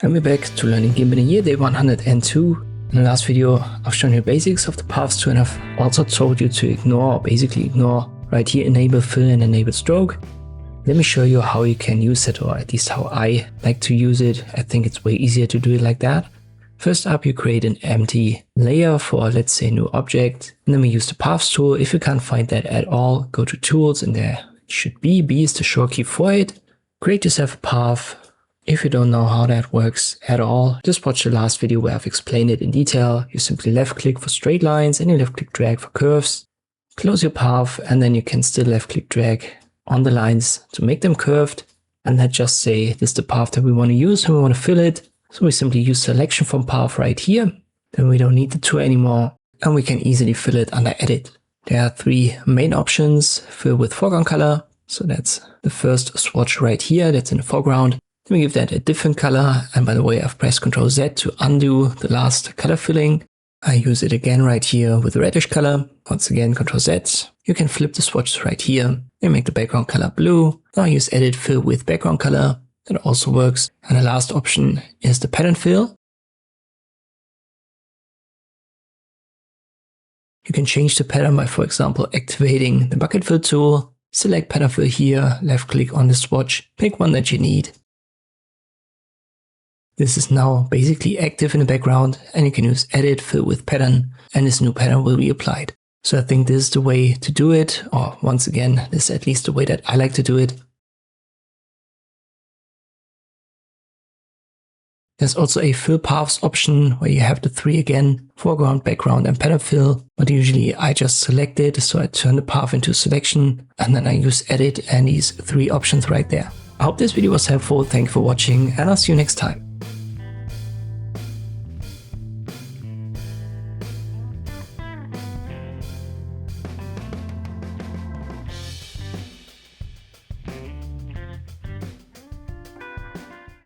And we're back to learning Gimp in a year, day 102. In the last video, I've shown you the basics of the paths tool, and I've also told you to ignore, or basically ignore, right here, enable fill and enable stroke. Let me show you how you can use it, or at least how I like to use it. I think it's way easier to do it like that. First up, you create an empty layer for, let's say, a new object, and then we use the paths tool. If you can't find that at all, go to tools, and there it should be. B is the shortkey for it. Create yourself a path. If you don't know how that works at all, just watch the last video where I've explained it in detail. You simply left click for straight lines and you left click drag for curves. Close your path, and then you can still left click drag on the lines to make them curved. And let's just say this is the path that we want to use and we want to fill it. So we simply use selection from path right here. Then we don't need the tool anymore and we can easily fill it under edit. There are three main options: fill with foreground color. So that's the first swatch right here. That's in the foreground. Then we give that a different color. And by the way, I've pressed Ctrl Z to undo the last color filling. I use it again right here with a reddish color. Once again, Ctrl Z. You can flip the swatches right here and make the background color blue. Now I use edit fill with background color. That also works. And the last option is the pattern fill. You can change the pattern by, for example, activating the bucket fill tool. Select pattern fill here, left click on the swatch, pick one that you need. This is now basically active in the background, and you can use edit fill with pattern, and this new pattern will be applied. So I think this is the way to do it, or once again, this is at least the way that I like to do it. There's also a fill paths option where you have the three again: foreground, background, and pattern fill. But usually I just select it, so I turn the path into selection, and then I use edit and these three options right there. I hope this video was helpful. Thank you for watching, and I'll see you next time.